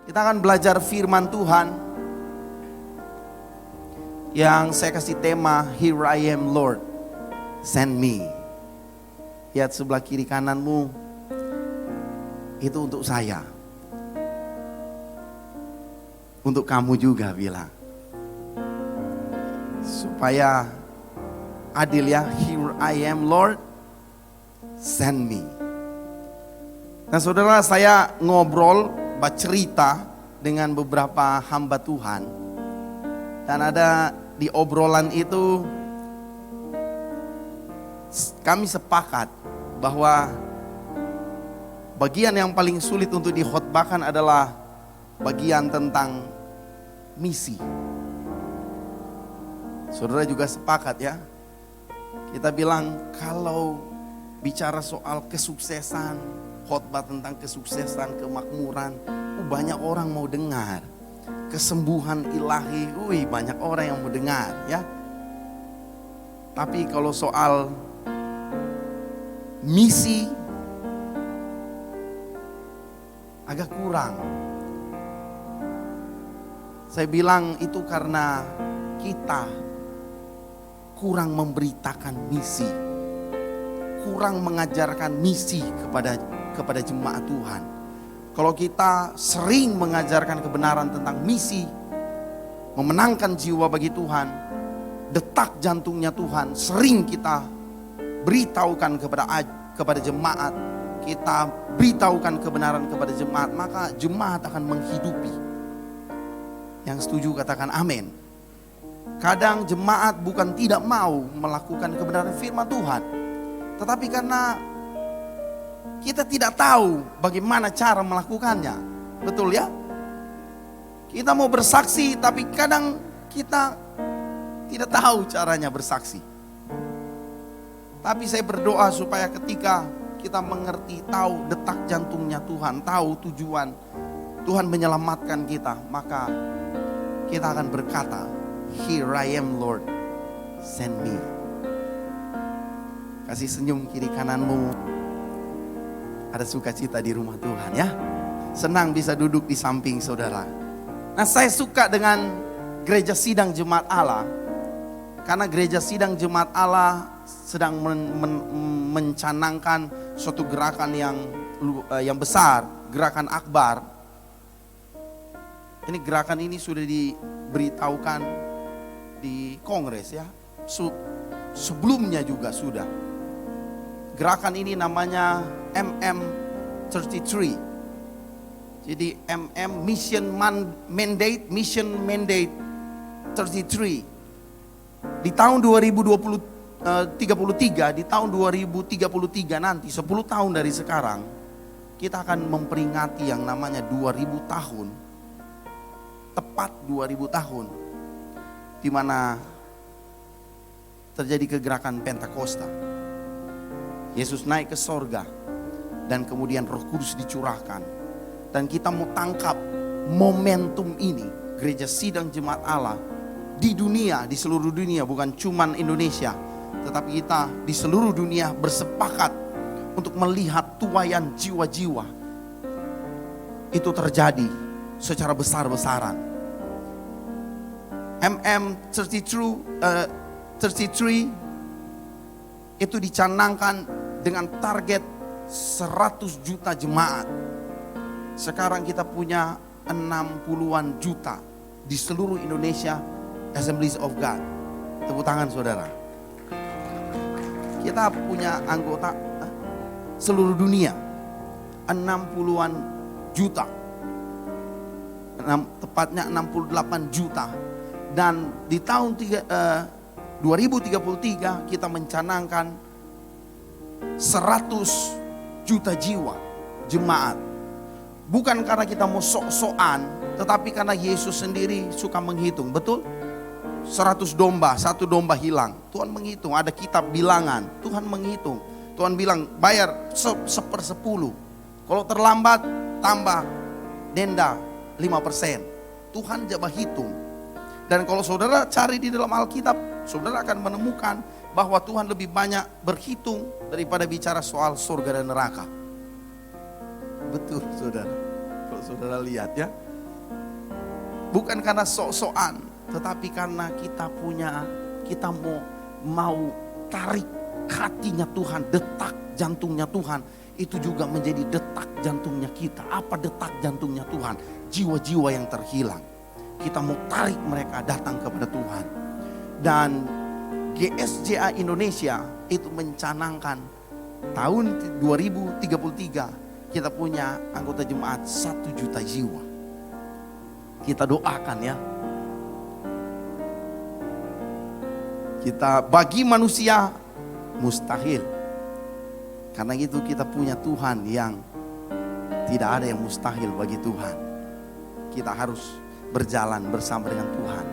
Kita akan belajar firman Tuhan yang saya kasih tema Here I am Lord, send me. Lihat sebelah kiri kananmu, itu untuk saya. Untuk kamu juga bilang. Supaya adil ya, Here I am Lord, send me. Nah saudara, saya ngobrol, bercerita dengan beberapa hamba Tuhan. Dan ada di obrolan itu, kami sepakat bahwa bagian yang paling sulit untuk dikhotbahkan adalah bagian tentang misi. Saudara juga sepakat ya. Kita bilang kalau bicara soal kesuksesan, khotbah tentang kesuksesan, kemakmuran, banyak orang mau dengar. Kesembuhan ilahi, banyak orang yang mau dengar ya. Tapi kalau soal misi agak kurang. Saya bilang itu karena kita kurang memberitakan misi, kurang mengajarkan misi kepada jemaat Tuhan. Kalau kita sering mengajarkan kebenaran tentang misi, memenangkan jiwa bagi Tuhan, detak jantungnya Tuhan, sering kita beritahukan kepada jemaat, kita beritahukan kebenaran kepada jemaat, maka jemaat akan menghidupi. Yang setuju katakan amin. Kadang jemaat bukan tidak mau melakukan kebenaran firman Tuhan, tetapi karena kita tidak tahu bagaimana cara melakukannya. Betul ya? Kita mau bersaksi tapi kadang kita tidak tahu caranya bersaksi. Tapi saya berdoa supaya ketika kita mengerti, tahu detak jantungnya Tuhan, tahu tujuan Tuhan menyelamatkan kita, maka kita akan berkata, Here I am Lord, send me. Kasih senyum kiri kananmu. Ada sukacita di rumah Tuhan ya. Senang bisa duduk di samping saudara. Nah saya suka dengan gereja sidang jemaat Allah. Karena gereja sidang jemaat Allah sedang mencanangkan suatu gerakan yang besar. Gerakan akbar. Ini gerakan ini sudah diberitahukan di kongres ya. Sebelumnya juga sudah. Gerakan ini namanya MM33. Jadi Mission Mandate 33. Di tahun 2033, di tahun 2033 nanti 10 tahun dari sekarang kita akan memperingati yang namanya 2000 tahun. Tepat 2000 tahun di mana terjadi kegerakan Pentakosta. Yesus naik ke sorga dan kemudian Roh Kudus dicurahkan. Dan kita mau tangkap momentum ini, gereja sidang jemaat Allah di dunia, di seluruh dunia, bukan cuman Indonesia, tetapi kita di seluruh dunia bersepakat untuk melihat tuaian jiwa-jiwa itu terjadi secara besar-besaran. MM33 itu dicanangkan dengan target 100 juta jemaat. Sekarang kita punya 60-an juta di seluruh Indonesia Assemblies of God. Tepuk tangan saudara. Kita punya anggota seluruh dunia 60-an juta. Tepatnya 68 juta. Dan di tahun 2033 kita mencanangkan 100 juta jiwa jemaat. Bukan karena kita mau sok-sokan, tetapi karena Yesus sendiri suka menghitung. Betul? 100 domba, 1 domba hilang. Tuhan menghitung, ada kitab bilangan. Tuhan menghitung. Tuhan bilang bayar 1/10. Kalau terlambat tambah denda 5%. Tuhan coba hitung. Dan kalau saudara cari di dalam Alkitab, saudara akan menemukan bahwa Tuhan lebih banyak berhitung daripada bicara soal surga dan neraka. Betul saudara. Kalau saudara lihat ya. Bukan karena sok-sokan, tetapi karena kita mau tarik hatinya Tuhan, detak jantungnya Tuhan. Itu juga menjadi detak jantungnya kita. Apa detak jantungnya Tuhan? Jiwa-jiwa yang terhilang. Kita mau tarik mereka datang kepada Tuhan. Dan GSJA Indonesia itu mencanangkan tahun 2033 kita punya anggota jemaat 1 juta jiwa. Kita doakan ya. Kita bagi manusia mustahil. Karena itu kita punya Tuhan yang tidak ada yang mustahil bagi Tuhan. Kita harus berjalan bersama dengan Tuhan.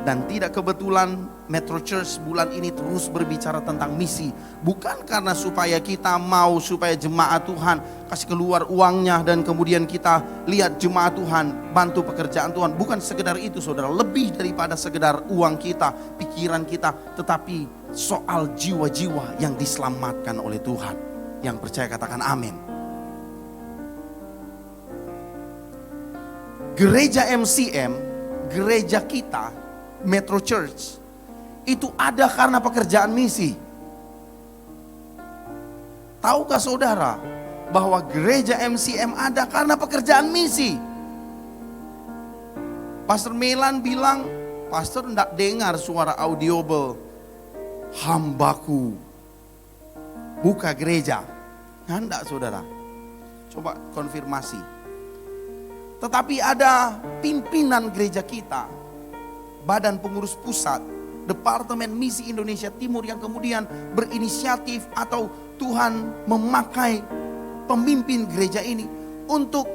Dan tidak kebetulan Metro Church bulan ini terus berbicara tentang misi. Bukan karena supaya kita mau supaya jemaat Tuhan kasih keluar uangnya dan kemudian kita lihat jemaat Tuhan bantu pekerjaan Tuhan. Bukan sekedar itu saudara, lebih daripada sekedar uang kita, pikiran kita. Tetapi soal jiwa-jiwa yang diselamatkan oleh Tuhan. Yang percaya katakan amin. Gereja MCM, gereja kita, Metro Church, itu ada karena pekerjaan misi. Tahukah saudara bahwa gereja MCM ada karena pekerjaan misi? Pastor Melan bilang, pastor enggak dengar suara audible, hambaku buka gereja. Enggak saudara, coba konfirmasi. Tetapi ada pimpinan gereja kita, Badan Pengurus Pusat, Departemen Misi Indonesia Timur yang kemudian berinisiatif atau Tuhan memakai pemimpin gereja ini untuk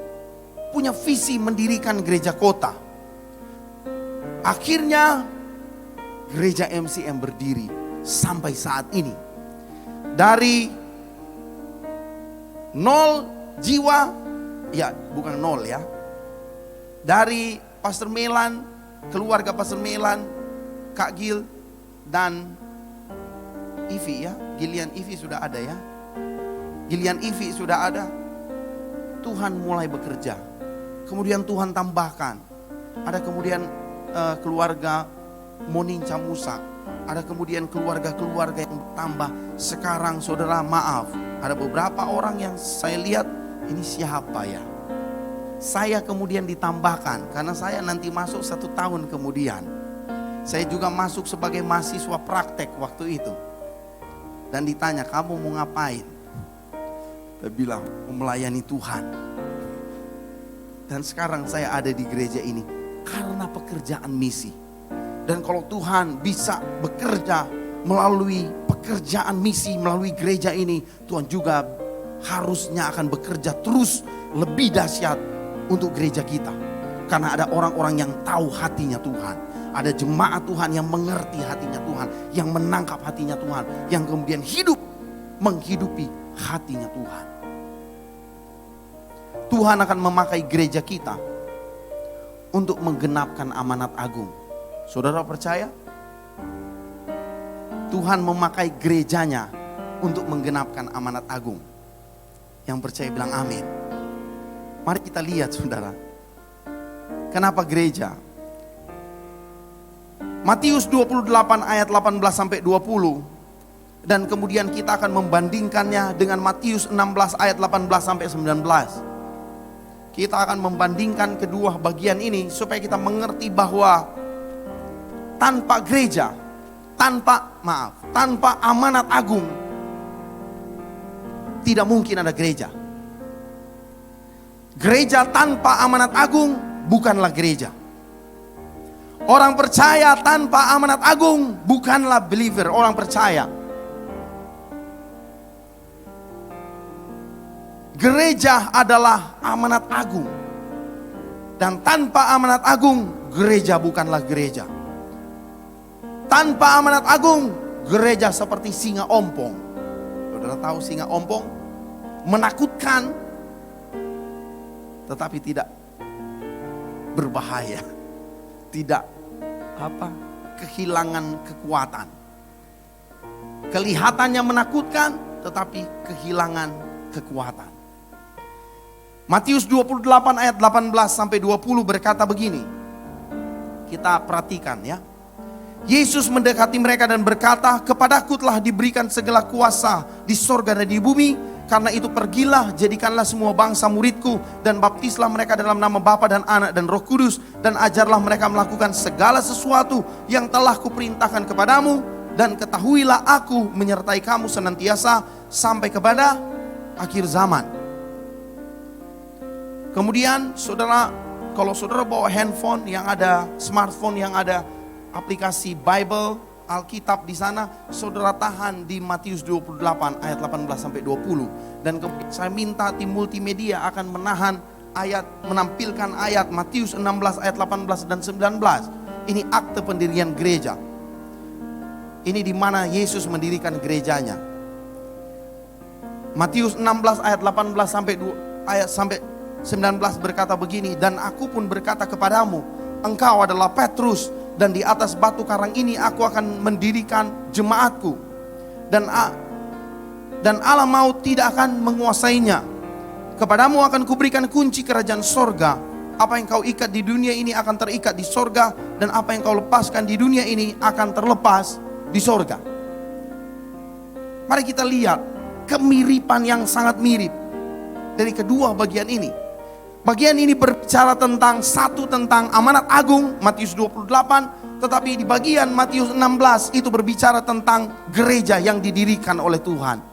punya visi mendirikan gereja kota. Akhirnya gereja MCM berdiri sampai saat ini. Dari 0 jiwa, ya bukan 0 ya. Dari Pastor Melan, keluarga Pastor Melan, Kak Gil dan Ivi ya. Gilian Ivi sudah ada ya. Gilian Ivi sudah ada. Tuhan mulai bekerja. Kemudian Tuhan tambahkan. Ada kemudian keluarga Moninca Musa. Ada kemudian keluarga-keluarga yang bertambah. Sekarang saudara maaf, ada beberapa orang yang saya lihat, ini siapa ya? Saya kemudian ditambahkan, karena saya nanti masuk 1 tahun kemudian. Saya juga masuk sebagai mahasiswa praktek waktu itu. Dan ditanya, kamu mau ngapain? Saya bilang, mau melayani Tuhan. Dan sekarang saya ada di gereja ini karena pekerjaan misi. Dan kalau Tuhan bisa bekerja melalui pekerjaan misi, melalui gereja ini, Tuhan juga harusnya akan bekerja terus lebih dahsyat untuk gereja kita. Karena ada orang-orang yang tahu hatinya Tuhan. Ada jemaat Tuhan yang mengerti hatinya Tuhan, yang menangkap hatinya Tuhan, yang kemudian menghidupi hatinya Tuhan. Tuhan akan memakai gereja kita untuk menggenapkan amanat agung. Saudara percaya? Tuhan memakai gerejanya untuk menggenapkan amanat agung. Yang percaya bilang amin. Mari kita lihat saudara. Kenapa gereja? Matius 28 ayat 18 sampai 20. Dan kemudian kita akan membandingkannya dengan Matius 16 ayat 18 sampai 19. Kita akan membandingkan kedua bagian ini supaya kita mengerti bahwa tanpa gereja, tanpa amanat agung, tidak mungkin ada gereja. Gereja tanpa amanat agung bukanlah gereja. Orang percaya tanpa amanat agung bukanlah believer, orang percaya. Gereja adalah amanat agung. Dan tanpa amanat agung, gereja bukanlah gereja. Tanpa amanat agung, gereja seperti singa ompong. Saudara tahu singa ompong? Menakutkan, tetapi tidak berbahaya. Tidak kehilangan kekuatan. Kelihatannya menakutkan, tetapi kehilangan kekuatan. Matius 28 ayat 18 sampai 20 berkata begini. Kita perhatikan ya. Yesus mendekati mereka dan berkata, "Kepadaku telah diberikan segala kuasa di sorga dan di bumi. Karena itu pergilah, jadikanlah semua bangsa muridku, dan baptislah mereka dalam nama Bapa dan Anak dan Roh Kudus, dan ajarlah mereka melakukan segala sesuatu yang telah kuperintahkan kepadamu. Dan ketahuilah aku menyertai kamu senantiasa sampai kepada akhir zaman." Kemudian saudara, kalau saudara bawa handphone yang ada, smartphone yang ada aplikasi Bible, Alkitab di sana, saudara tahan di Matius 28 ayat 18 sampai 20. Dan saya minta tim multimedia akan menampilkan ayat Matius 16 ayat 18 dan 19. Ini akte pendirian gereja. Ini di mana Yesus mendirikan gerejanya. Matius 16 ayat 18 sampai 19 berkata begini, "Dan aku pun berkata kepadamu, engkau adalah Petrus, dan di atas batu karang ini aku akan mendirikan jemaatku. Dan alam maut tidak akan menguasainya. Kepadamu akan kuberikan kunci kerajaan sorga. Apa yang kau ikat di dunia ini akan terikat di sorga, dan apa yang kau lepaskan di dunia ini akan terlepas di sorga." Mari kita lihat kemiripan yang sangat mirip dari kedua bagian ini. Bagian ini berbicara tentang amanat agung, Matius 28. Tetapi di bagian Matius 16 itu berbicara tentang gereja yang didirikan oleh Tuhan.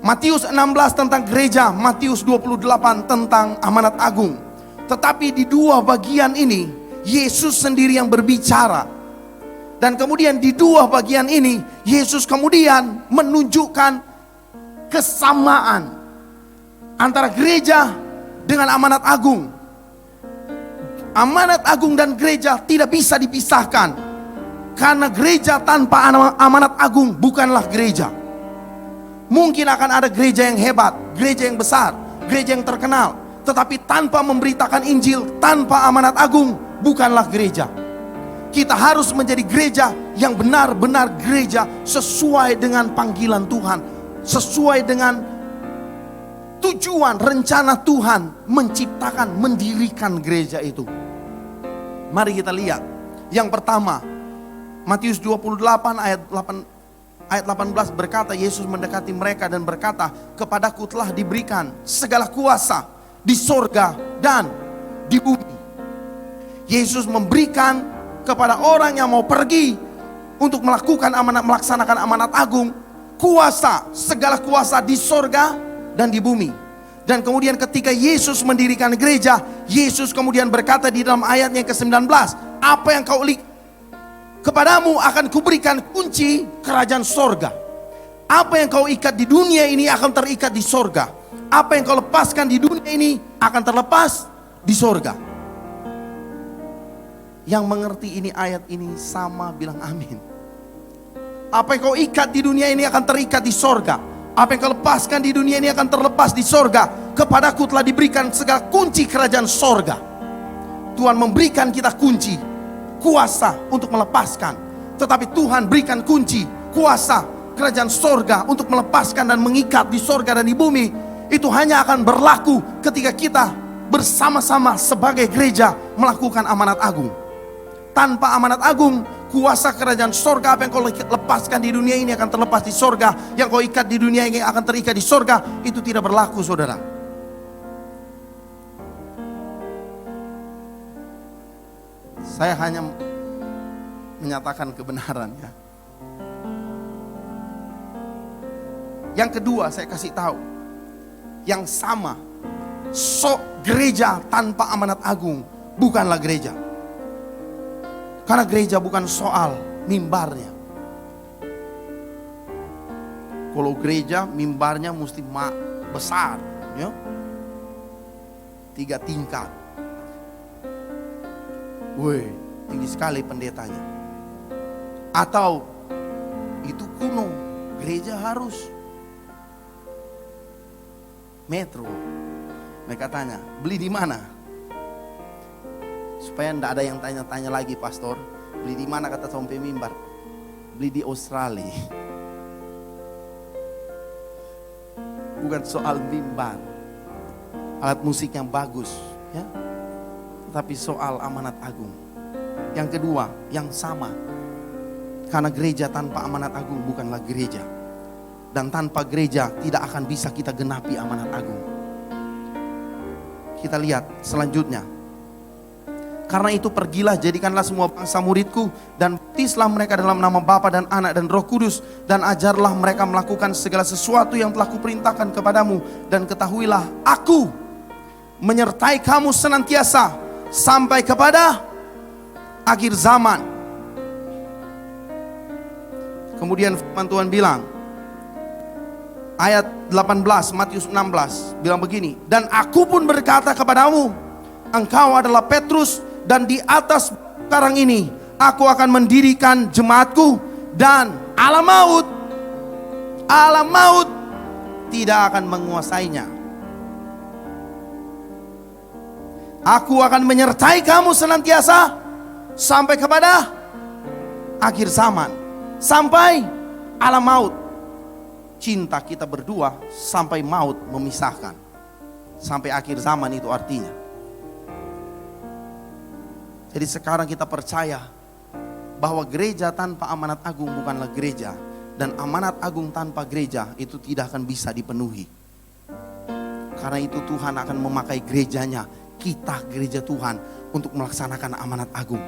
Matius 16 tentang gereja, Matius 28 tentang amanat agung. Tetapi di dua bagian ini, Yesus sendiri yang berbicara. Dan kemudian di dua bagian ini, Yesus kemudian menunjukkan kesamaan antara gereja dengan amanat agung. Amanat agung dan gereja tidak bisa dipisahkan. Karena gereja tanpa amanat agung bukanlah gereja. Mungkin akan ada gereja yang hebat, gereja yang besar, gereja yang terkenal, tetapi tanpa memberitakan Injil, tanpa amanat agung, bukanlah gereja. Kita harus menjadi gereja yang benar-benar gereja sesuai dengan panggilan Tuhan, sesuai dengan tujuan, rencana Tuhan menciptakan, mendirikan gereja itu. Mari kita lihat. Yang pertama, Matius 28 ayat 18 berkata, Yesus mendekati mereka dan berkata, "Kepadaku telah diberikan segala kuasa di sorga dan di bumi." Yesus memberikan kepada orang yang mau pergi untuk melaksanakan amanat agung, kuasa, segala kuasa di sorga dan di bumi. Dan kemudian ketika Yesus mendirikan gereja, Yesus kemudian berkata di dalam ayat yang ke-19, "Apa yang kau kepadamu akan kuberikan kunci kerajaan sorga. Apa yang kau ikat di dunia ini akan terikat di sorga. Apa yang kau lepaskan di dunia ini akan terlepas di sorga." Yang mengerti ini ayat ini sama bilang amin. Apa yang kau ikat di dunia ini akan terikat di sorga. Apa yang kau lepaskan di dunia ini akan terlepas di sorga. Kepadaku telah diberikan segala kunci kerajaan sorga. Tuhan memberikan kita kunci, kuasa untuk melepaskan. Tetapi Tuhan berikan kunci, kuasa kerajaan sorga untuk melepaskan dan mengikat di sorga dan di bumi. Itu hanya akan berlaku ketika kita bersama-sama sebagai gereja melakukan amanat agung. Tanpa amanat agung, kuasa kerajaan sorga, apa yang kau lepaskan di dunia ini akan terlepas di sorga. Yang kau ikat di dunia ini akan terikat di sorga. Itu tidak berlaku, saudara. Saya hanya menyatakan kebenaran ya. Yang kedua saya kasih tahu, yang sama, gereja tanpa amanat agung bukanlah gereja. Karena gereja bukan soal mimbarnya. Kalau gereja mimbarnya mesti besar, ya? 3 tingkat. Woi, tinggi sekali pendetanya. Atau itu kuno, gereja harus metro. Mereka tanya, beli di mana? Supaya tidak ada yang tanya-tanya lagi, pastor, beli di mana kata sampai mimbar? Beli di Australia. Bukan soal mimbar, alat musik yang bagus, ya, tapi soal amanat agung. Yang kedua, yang sama. Karena gereja tanpa amanat agung bukanlah gereja. Dan tanpa gereja tidak akan bisa kita genapi amanat agung. Kita lihat selanjutnya. Karena itu pergilah, jadikanlah semua bangsa muridku, dan baptislah mereka dalam nama Bapa dan Anak dan Roh Kudus, dan ajarlah mereka melakukan segala sesuatu yang telah kuperintahkan kepadamu, dan ketahuilah aku menyertai kamu senantiasa sampai kepada akhir zaman. Kemudian firman Tuhan bilang, ayat 18 Matius 16 bilang begini, dan aku pun berkata kepadamu, engkau adalah Petrus, dan di atas karang ini aku akan mendirikan jemaatku, dan alam maut tidak akan menguasainya. Aku akan menyertai kamu senantiasa sampai kepada akhir zaman. Sampai alam maut. Cinta kita berdua sampai maut memisahkan. Sampai akhir zaman itu artinya. Jadi sekarang kita percaya bahwa gereja tanpa amanat agung bukanlah gereja. Dan amanat agung tanpa gereja itu tidak akan bisa dipenuhi. Karena itu Tuhan akan memakai gerejanya, kita gereja Tuhan, untuk melaksanakan amanat agung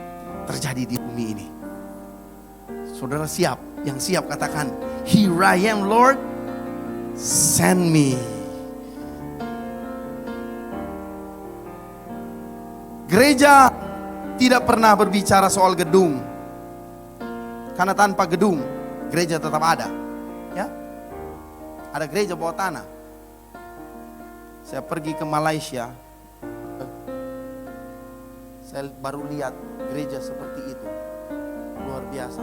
terjadi di bumi ini. Saudara siap? Yang siap katakan, Here I am Lord, send me. Gereja tidak pernah berbicara soal gedung. Karena tanpa gedung, gereja tetap ada. Ya, ada gereja bawah tanah. Saya pergi ke Malaysia, saya baru lihat gereja seperti itu. Luar biasa.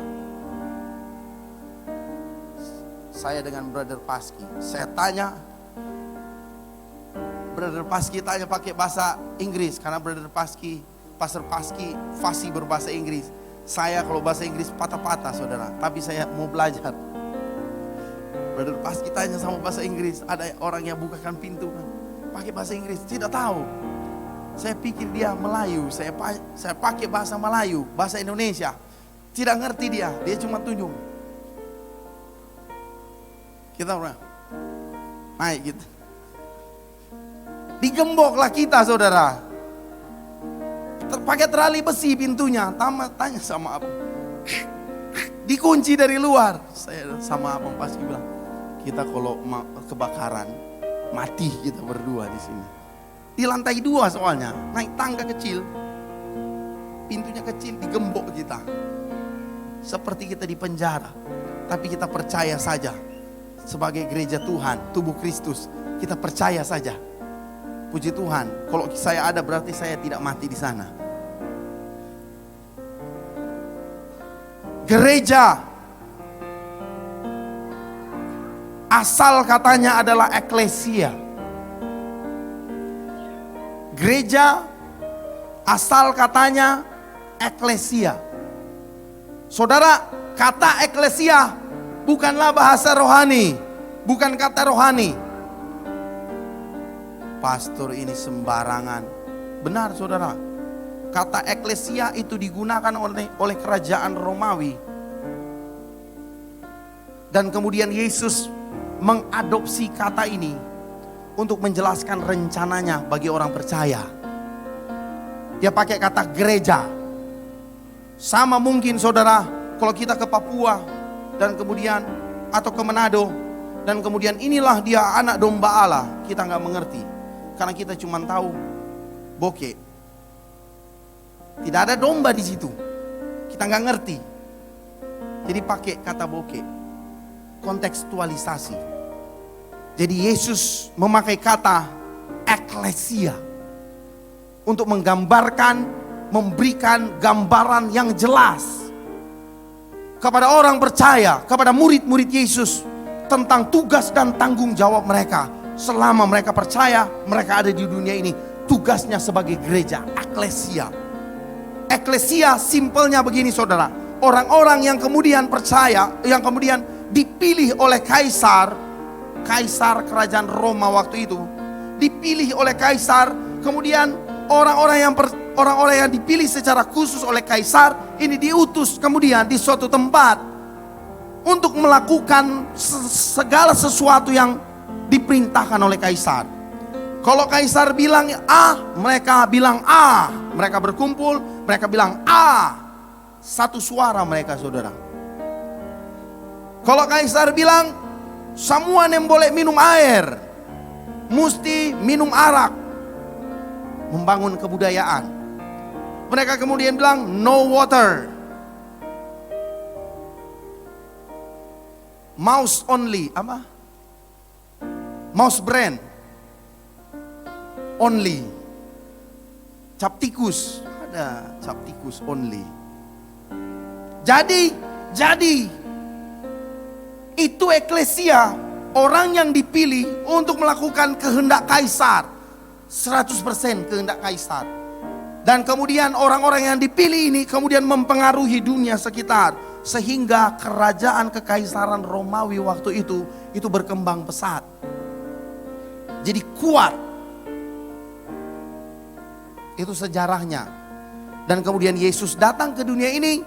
Saya dengan Brother Paski, saya tanya, Brother Paski tanya pakai bahasa Inggris, karena Brother Paski, Pastor Paski fasih berbahasa Inggris. Saya kalau bahasa Inggris patah-patah saudara, tapi saya mau belajar. Brother Paski tanya sama bahasa Inggris, ada orang yang bukakan pintu kan, pakai bahasa Inggris, tidak tahu. Saya pikir dia Melayu, saya pakai bahasa Melayu, bahasa Indonesia. Tidak ngerti dia cuma tunjuk. Kita orang naik gitu. Digemboklah kita saudara. Pakai terali besi pintunya. Tanya sama abang, dikunci dari luar. Saya sama abang Paski bilang, kita kalau kebakaran mati kita berdua di sini. Di lantai 2 soalnya, naik tangga kecil, pintunya kecil, digembok kita. Seperti kita di penjara. Tapi kita percaya saja, sebagai gereja Tuhan, tubuh Kristus, kita percaya saja. Puji Tuhan, kalau saya ada berarti saya tidak mati di sana. Gereja asal katanya adalah eklesia. Gereja asal katanya eklesia. Saudara, kata eklesia bukanlah bahasa rohani, bukan kata rohani. Pastor ini sembarangan. Benar saudara, kata eklesia itu digunakan oleh kerajaan Romawi. Dan kemudian Yesus mengadopsi kata ini untuk menjelaskan rencananya bagi orang percaya. Dia pakai kata gereja. Sama mungkin saudara, kalau kita ke Papua dan kemudian atau ke Manado dan kemudian inilah dia anak domba Allah, kita nggak mengerti karena kita cuma tahu bokeh. Tidak ada domba di situ, kita nggak ngerti. Jadi pakai kata bokeh, kontekstualisasi. Jadi Yesus memakai kata eklesia untuk menggambarkan, memberikan gambaran yang jelas kepada orang percaya, kepada murid-murid Yesus tentang tugas dan tanggung jawab mereka selama mereka percaya, mereka ada di dunia ini. Tugasnya sebagai gereja, eklesia. Eklesia simpelnya begini saudara, orang-orang yang kemudian percaya, yang kemudian dipilih oleh Kaisar kerajaan Roma waktu itu, dipilih oleh Kaisar, kemudian orang-orang yang orang-orang yang dipilih secara khusus oleh kaisar ini diutus kemudian di suatu tempat untuk melakukan segala sesuatu yang diperintahkan oleh kaisar. Kalau kaisar bilang A, mereka bilang A. Mereka berkumpul, mereka bilang A. Satu suara mereka, saudara. Kalau kaisar bilang semua yang boleh minum air, mesti minum arak, membangun kebudayaan. Mereka kemudian bilang no water, mouse only, apa? Mouse brand only, cap tikus, ada cap tikus only. Jadi itu eklesia, orang yang dipilih untuk melakukan kehendak kaisar, 100% kehendak kaisar. Dan kemudian orang-orang yang dipilih ini kemudian mempengaruhi dunia sekitar, sehingga kerajaan kekaisaran Romawi waktu itu berkembang pesat. Jadi kuat. Itu sejarahnya. Dan kemudian Yesus datang ke dunia ini,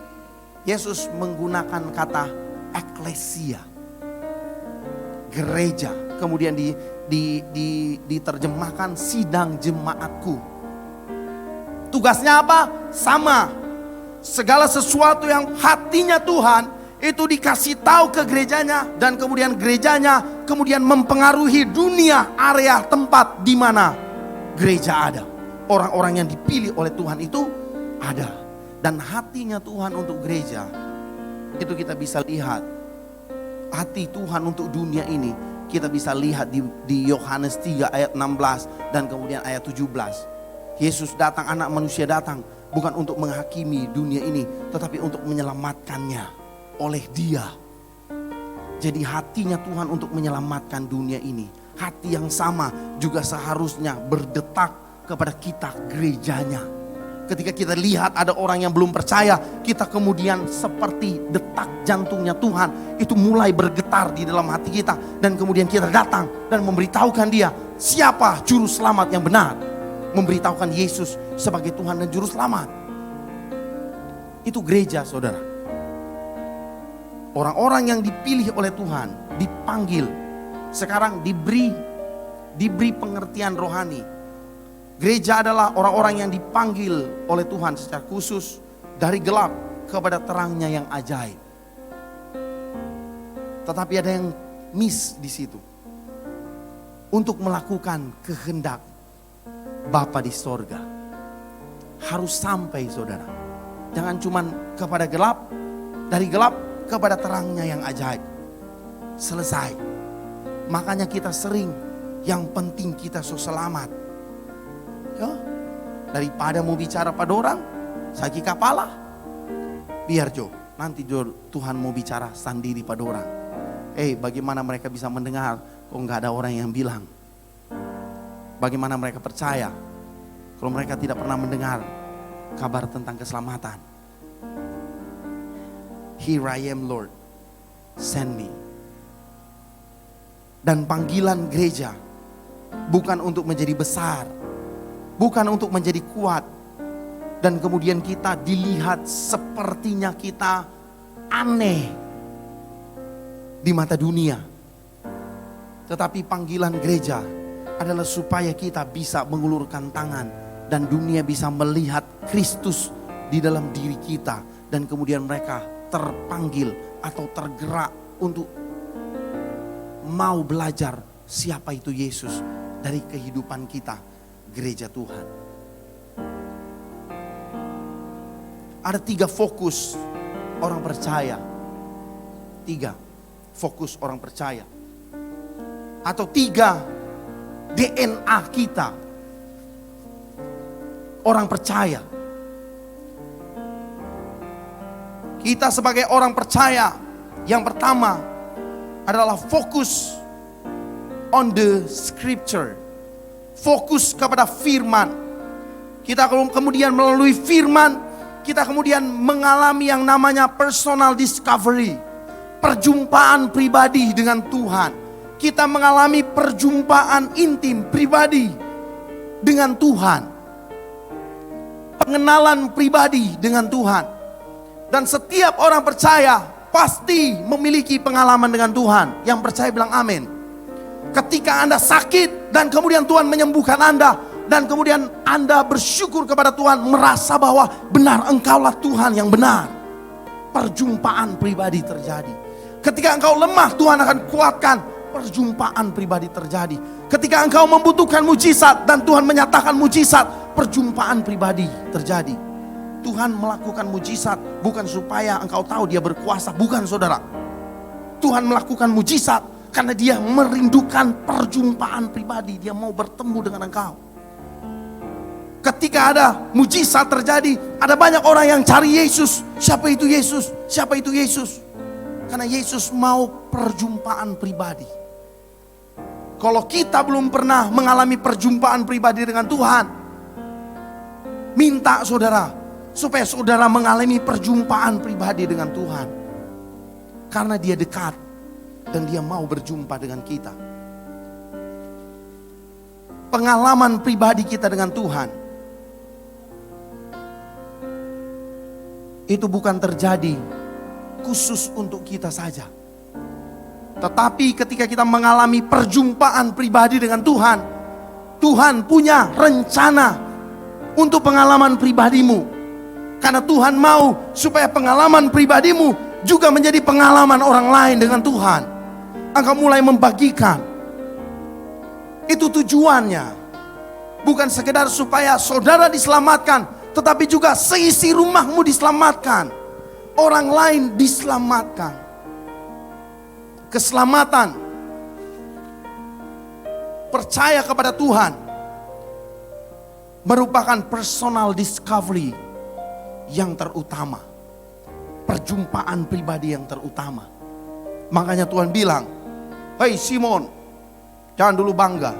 Yesus menggunakan kata eklesia, gereja. Kemudian diterjemahkan sidang jemaatku. Tugasnya apa? Sama. Segala sesuatu yang hatinya Tuhan itu dikasih tahu ke gerejanya, dan kemudian gerejanya kemudian mempengaruhi dunia, area tempat di mana gereja ada. Orang-orang yang dipilih oleh Tuhan itu ada. Dan hatinya Tuhan untuk gereja itu kita bisa lihat. Hati Tuhan untuk dunia ini kita bisa lihat di Yohanes 3 ayat 16 dan kemudian ayat 17. Yesus datang, anak manusia datang bukan untuk menghakimi dunia ini, tetapi untuk menyelamatkannya oleh Dia. Jadi hatinya Tuhan untuk menyelamatkan dunia ini. Hati yang sama juga seharusnya berdetak kepada kita, gerejanya. Ketika kita lihat ada orang yang belum percaya, kita kemudian seperti detak jantungnya Tuhan itu mulai bergetar di dalam hati kita, dan kemudian kita datang dan memberitahukan dia siapa juru selamat yang benar, memberitahukan Yesus sebagai Tuhan dan juru selamat. Itu gereja, saudara. Orang-orang yang dipilih oleh Tuhan, dipanggil, sekarang diberi pengertian rohani. Gereja adalah orang-orang yang dipanggil oleh Tuhan secara khusus dari gelap kepada terangnya yang ajaib. Tetapi ada yang miss di situ. Untuk melakukan kehendak Bapa di sorga. Harus sampai, saudara. Jangan cuman kepada gelap, dari gelap kepada terangnya yang ajaib. Selesai. Makanya kita sering, yang penting kita so selamat. Ya, daripada mau bicara pada orang, sakit kepala. Biar Jo, nanti Jo Tuhan mau bicara sendiri pada orang. Bagaimana mereka bisa mendengar kok nggak ada orang yang bilang? Bagaimana mereka percaya kalau mereka tidak pernah mendengar kabar tentang keselamatan? Here I am Lord, send me. Dan panggilan gereja bukan untuk menjadi besar, bukan untuk menjadi kuat, dan kemudian kita dilihat sepertinya kita aneh di mata dunia. Tetapi panggilan gereja adalah supaya kita bisa mengulurkan tangan dan dunia bisa melihat Kristus di dalam diri kita, dan kemudian mereka terpanggil atau tergerak untuk mau belajar siapa itu Yesus dari kehidupan kita, gereja Tuhan. Ada 3 fokus orang percaya. 3 fokus orang percaya. Atau 3 DNA kita, orang percaya. Kita sebagai orang percaya, yang pertama adalah fokus on the scripture. Fokus kepada firman. Kita kemudian melalui firman, kita kemudian mengalami yang namanya personal discovery. Perjumpaan pribadi dengan Tuhan. Kita mengalami perjumpaan intim pribadi dengan Tuhan. pengenalan pribadi dengan Tuhan. Dan setiap orang percaya pasti memiliki pengalaman dengan Tuhan. Yang percaya bilang amin. Ketika Anda sakit dan kemudian Tuhan menyembuhkan Anda, dan kemudian Anda bersyukur kepada Tuhan, merasa bahwa benar engkaulah Tuhan yang benar. Perjumpaan pribadi terjadi. Ketika engkau lemah, Tuhan akan kuatkan. Perjumpaan pribadi terjadi. Ketika engkau membutuhkan mujizat dan Tuhan menyatakan mujizat, perjumpaan pribadi terjadi. Tuhan melakukan mujizat bukan supaya engkau tahu dia berkuasa, bukan saudara. Tuhan melakukan mujizat karena dia merindukan perjumpaan pribadi. Dia mau bertemu dengan engkau. Ketika ada mujizat terjadi, ada banyak orang yang cari Yesus. Siapa itu Yesus? Siapa itu Yesus? Karena Yesus mau perjumpaan pribadi. Kalau kita belum pernah mengalami perjumpaan pribadi dengan Tuhan, minta saudara supaya saudara mengalami perjumpaan pribadi dengan Tuhan. Karena dia dekat dan dia mau berjumpa dengan kita. Pengalaman pribadi kita dengan Tuhan itu bukan terjadi khusus untuk kita saja. Tetapi ketika kita mengalami perjumpaan pribadi dengan Tuhan, Tuhan punya rencana untuk pengalaman pribadimu. Karena Tuhan mau supaya pengalaman pribadimu juga menjadi pengalaman orang lain dengan Tuhan. Engkau mulai membagikan. Itu tujuannya. Bukan sekedar supaya saudara diselamatkan, tetapi juga seisi rumahmu diselamatkan. Orang lain diselamatkan. Keselamatan, percaya kepada Tuhan merupakan personal discovery yang terutama. Perjumpaan pribadi yang terutama. Makanya Tuhan bilang, "Hei Simon, jangan dulu bangga.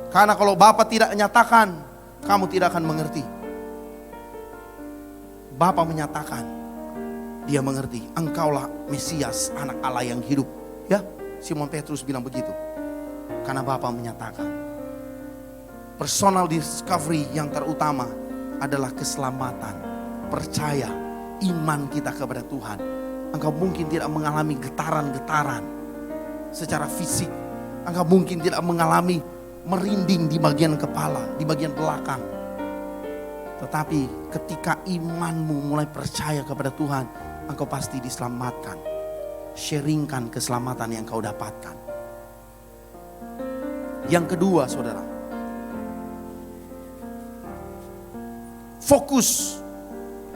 Karena kalau Bapa tidak nyatakan, kamu tidak akan mengerti. Bapa menyatakan, dia mengerti, engkaulah Mesias, anak Allah yang hidup." Ya, Simon Petrus bilang begitu. Karena Bapa menyatakan. Personal discovery yang terutama adalah keselamatan. Percaya, iman kita kepada Tuhan. Engkau mungkin tidak mengalami getaran-getaran secara fisik. Engkau mungkin tidak mengalami merinding di bagian kepala, di bagian belakang. Tetapi ketika imanmu mulai percaya kepada Tuhan, engkau pasti diselamatkan. Sharingkan keselamatan yang kau dapatkan. Yang kedua saudara, fokus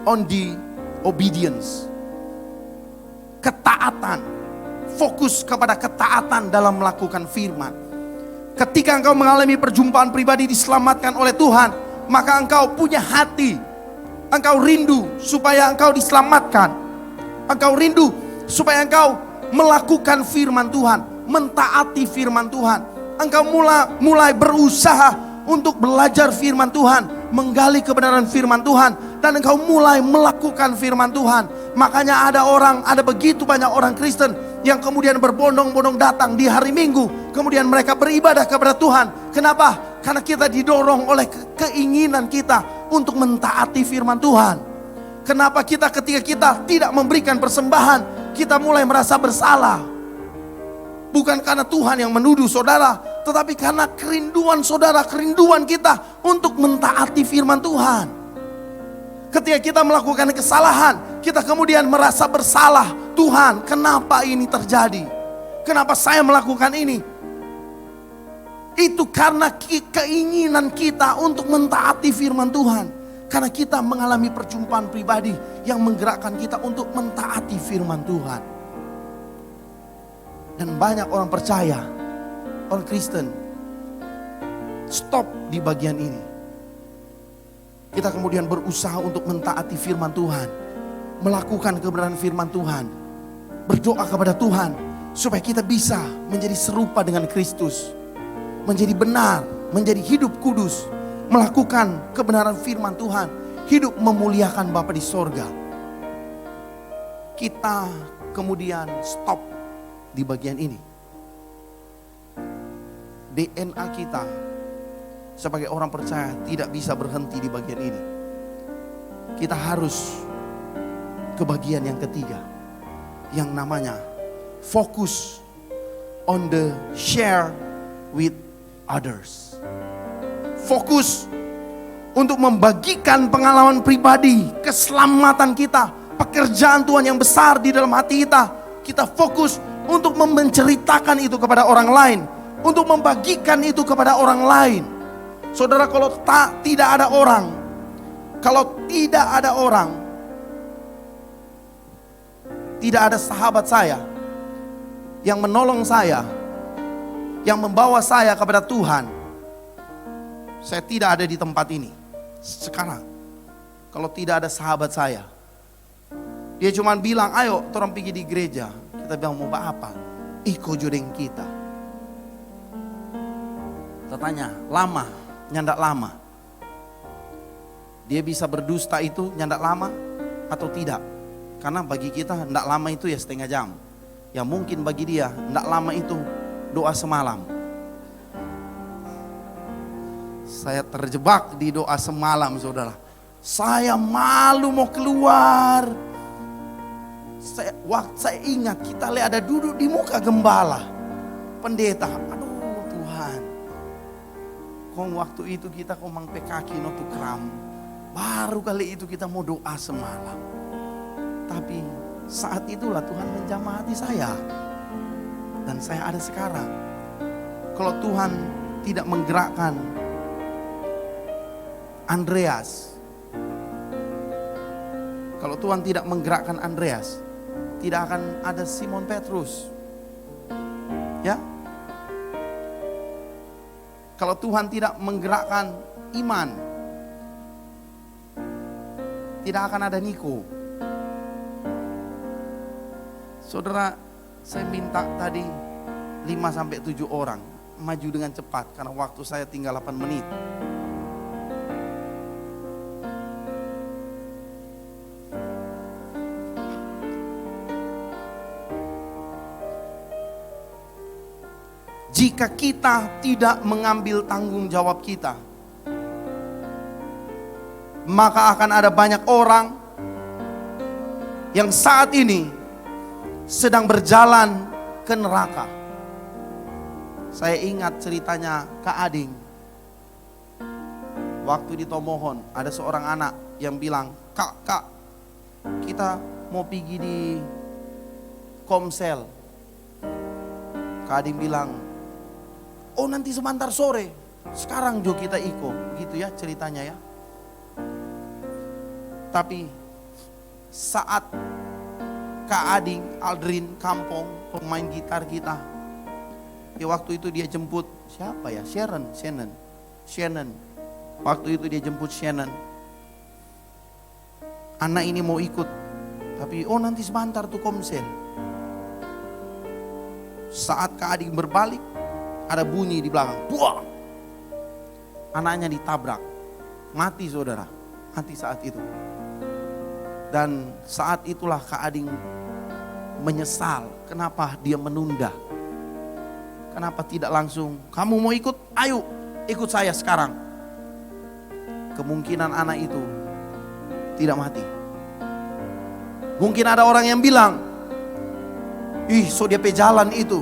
on the obedience. Ketaatan. Fokus kepada ketaatan dalam melakukan firman. Ketika engkau mengalami perjumpaan pribadi diselamatkan oleh Tuhan, maka engkau punya hati. Engkau rindu supaya engkau diselamatkan. Engkau rindu supaya engkau melakukan firman Tuhan, mentaati firman Tuhan. Engkau mulai berusaha untuk belajar firman Tuhan, menggali kebenaran firman Tuhan, dan engkau mulai melakukan firman Tuhan. Makanya ada begitu banyak orang Kristen yang kemudian berbondong-bondong datang di hari Minggu, kemudian mereka beribadah kepada Tuhan. Kenapa? Karena kita didorong oleh keinginan kita untuk mentaati firman Tuhan. Kenapa ketika kita tidak memberikan persembahan, kita mulai merasa bersalah. Bukan karena Tuhan yang menuduh saudara, tetapi karena kerinduan saudara, kerinduan kita untuk mentaati firman Tuhan. Ketika kita melakukan kesalahan, kita kemudian merasa bersalah. Tuhan, kenapa ini terjadi? Kenapa saya melakukan ini? Itu karena keinginan kita untuk mentaati firman Tuhan. Karena kita mengalami perjumpaan pribadi yang menggerakkan kita untuk mentaati firman Tuhan. Dan banyak orang percaya, orang Kristen, stop di bagian ini. Kita kemudian berusaha untuk mentaati firman Tuhan, melakukan kebenaran firman Tuhan, berdoa kepada Tuhan supaya kita bisa menjadi serupa dengan Kristus, menjadi benar, menjadi hidup kudus, melakukan kebenaran firman Tuhan, hidup memuliakan Bapa di sorga. Kita kemudian stop di bagian ini. DNA kita sebagai orang percaya tidak bisa berhenti di bagian ini. kita harus ke bagian yang ketiga, yang namanya fokus on the share with others. Fokus untuk membagikan pengalaman pribadi, keselamatan kita, pekerjaan Tuhan yang besar di dalam hati kita. Kita fokus untuk menceritakan itu kepada orang lain, untuk membagikan itu kepada orang lain. Saudara, kalau tidak ada orang, tidak ada sahabat saya yang menolong saya, yang membawa saya kepada Tuhan, saya tidak ada di tempat ini sekarang. Kalau tidak ada sahabat saya, dia cuma bilang, ayo orang pergi di gereja. Kita bilang, mau apa? Iko jodeng kita. Kita tanya, lama? Nyandak lama? Dia bisa berdusta itu nyandak lama atau tidak? Karena bagi kita ndak lama itu ya setengah jam. Ya mungkin bagi dia ndak lama itu doa semalam. Saya terjebak di doa semalam, saudara. Saya malu mau keluar. Saya ingat kita lihat ada duduk di muka gembala, pendeta. Aduh Tuhan, kong waktu itu kita komang kaki notu kram. Baru kali itu kita mau doa semalam. Tapi saat itulah Tuhan menjamah hati saya. Dan saya ada sekarang. Kalau Tuhan tidak menggerakkan Andreas, kalau Tuhan tidak menggerakkan Andreas, tidak akan ada Simon Petrus. Ya. Kalau Tuhan tidak menggerakkan Iman, tidak akan ada Niko. Saudara, saya minta tadi 5-7 orang maju dengan cepat karena waktu saya tinggal 8 menit. Jika kita tidak mengambil tanggung jawab kita, maka akan ada banyak orang yang saat ini sedang berjalan ke neraka. Saya ingat ceritanya Kak Ading. Waktu di Tomohon ada seorang anak yang bilang, Kak, kita mau pergi di Komsel. Kak Ading bilang, oh nanti sebentar sore, sekarang jo kita ikut, gitu ya ceritanya ya. Tapi saat Kak Ading, Aldrin, Kampong, pemain gitar kita, ya waktu itu dia jemput siapa ya? Shannon. Waktu itu dia jemput Shannon. Anak ini mau ikut, tapi oh nanti sebentar tuh Komsel. Saat Kak Ading berbalik, ada bunyi di belakang, buang. Anaknya ditabrak, mati saudara, mati saat itu. Dan saat itulah Kak Ading menyesal, kenapa dia menunda. Kenapa tidak langsung, kamu mau ikut, ayo ikut saya sekarang. Kemungkinan anak itu tidak mati. Mungkin ada orang yang bilang, so dia pe jalan itu.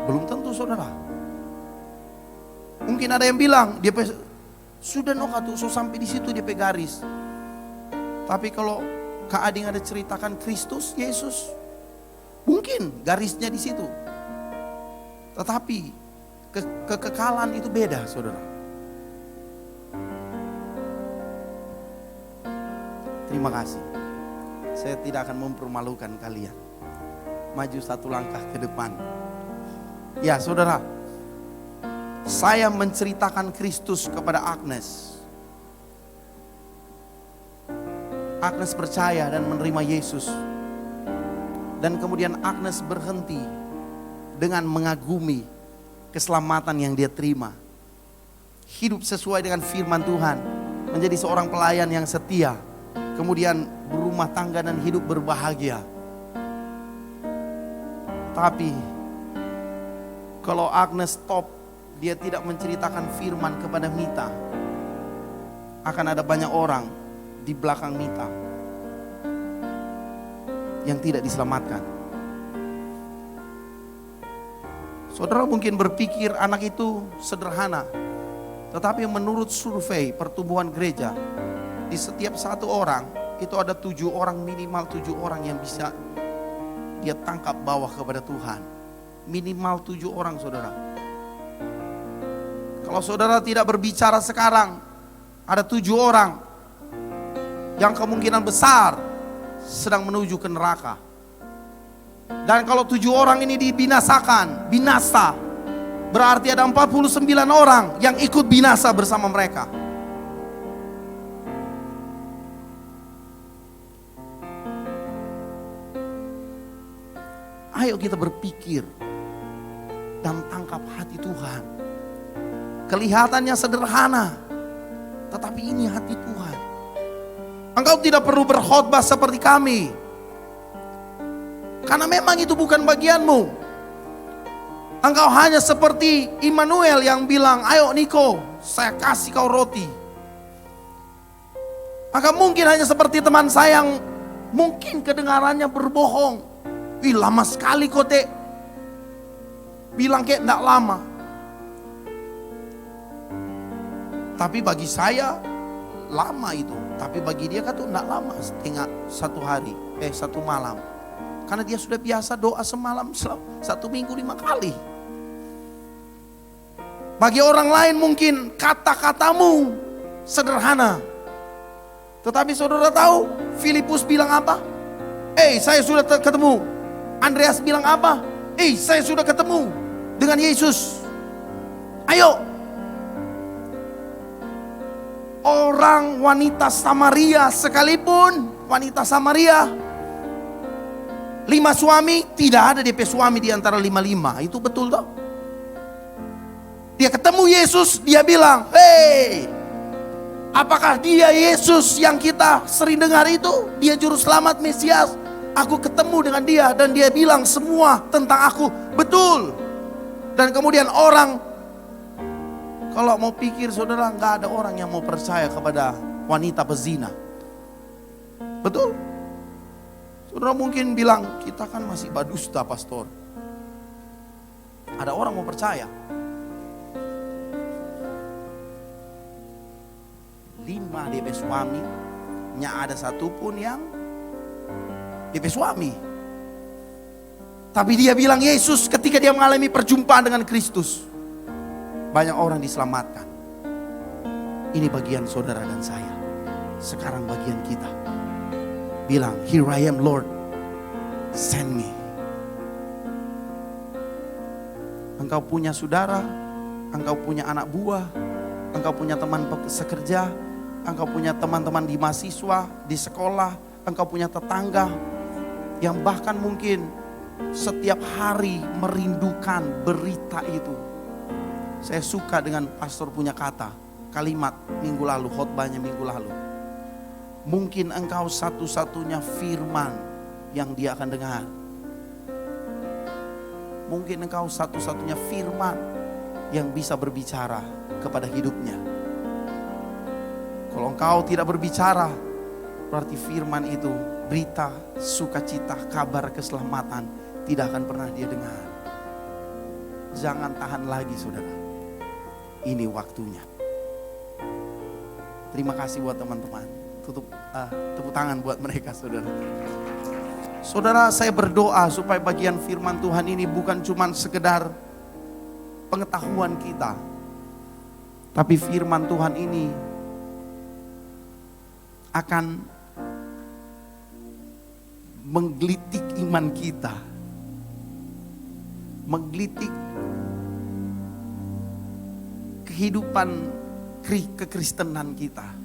Belum tentu saudara. Mungkin ada yang bilang dia sudah so sampai di situ dia pe garis. Tapi kalau Kak Ading ada ceritakan Kristus, Yesus, mungkin garisnya di situ. Tetapi kekekalan itu beda saudara. Terima kasih. Saya tidak akan mempermalukan kalian. Maju satu langkah ke depan. Ya saudara, saya menceritakan Kristus kepada Agnes. Agnes percaya dan menerima Yesus. Dan kemudian Agnes berhenti dengan mengagumi keselamatan yang dia terima. Hidup sesuai dengan firman Tuhan, menjadi seorang pelayan yang setia. Kemudian berumah tangga dan hidup berbahagia. Tapi kalau Agnes stop, dia tidak menceritakan firman kepada Mita, akan ada banyak orang di belakang Mita yang tidak diselamatkan. Saudara mungkin berpikir anak itu sederhana, tetapi menurut survei pertumbuhan gereja, di setiap 1 orang itu ada 7 orang, minimal 7 orang yang bisa dia tangkap bawa kepada Tuhan. Minimal 7 orang, saudara. Kalau saudara tidak berbicara sekarang, ada 7 orang yang kemungkinan besar sedang menuju ke neraka. Dan kalau 7 orang ini dibinasakan, binasa, berarti ada 49 orang yang ikut binasa bersama mereka. Ayo kita berpikir dan tangkap hati Tuhan. Kelihatannya sederhana, tetapi ini hati Tuhan. Engkau tidak perlu berkhotbah seperti kami, karena memang itu bukan bagianmu. Engkau hanya seperti Immanuel yang bilang, ayo Niko, saya kasih kau roti. Engkau mungkin hanya seperti teman saya yang mungkin kedengarannya berbohong. Ih, lama sekali kok Teh. Bilang kayak enggak lama. Tapi bagi saya lama itu. Tapi bagi dia kan tuh enggak lama, setengah 1 hari, 1 malam. Karena dia sudah biasa doa semalam 1 minggu 5 kali. Bagi orang lain mungkin kata-katamu sederhana. Tetapi saudara tahu Filipus bilang apa? Saya sudah ketemu. Andreas bilang apa? Saya sudah ketemu dengan Yesus. Ayo. Orang wanita Samaria sekalipun, wanita Samaria 5 suami, tidak ada DP suami di antara 5-5. Itu betul toh? Dia ketemu Yesus, dia bilang, apakah dia Yesus yang kita sering dengar itu? Dia juru selamat Mesias. Aku ketemu dengan dia dan dia bilang semua tentang aku. Betul. Dan kemudian orang, kalau mau pikir saudara, gak ada orang yang mau percaya kepada wanita pezina. Betul. Saudara mungkin bilang, kita kan masih badusta pastor. Ada orang mau percaya. 5 DP suami, nya ada satupun yang DP suami. Tapi dia bilang Yesus ketika dia mengalami perjumpaan dengan Kristus. Banyak orang diselamatkan. Ini bagian saudara dan saya. Sekarang bagian kita. Bilang, here I am Lord, send me. Engkau punya saudara, engkau punya anak buah, engkau punya teman sekerja, engkau punya teman-teman di mahasiswa, di sekolah, engkau punya tetangga yang bahkan mungkin setiap hari merindukan berita itu. Saya suka dengan pastor punya kalimat minggu lalu, khotbahnya minggu lalu. Mungkin engkau satu-satunya firman yang dia akan dengar. Mungkin engkau satu-satunya firman yang bisa berbicara kepada hidupnya. Kalau engkau tidak berbicara, berarti firman itu, berita, sukacita, kabar keselamatan tidak akan pernah dia dengar. Jangan tahan lagi saudara. Ini waktunya. Terima kasih buat teman-teman. Tepuk tangan buat mereka saudara. Saudara, saya berdoa supaya bagian firman Tuhan ini bukan cuma sekedar pengetahuan kita. Tapi firman Tuhan ini akan menggelitik iman kita. Menggelitik kehidupan kekristenan kita.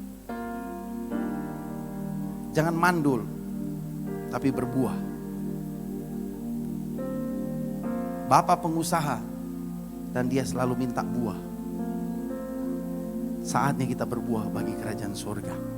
Jangan mandul, tapi berbuah. Bapak pengusaha dan dia selalu minta buah. Saatnya kita berbuah bagi kerajaan surga.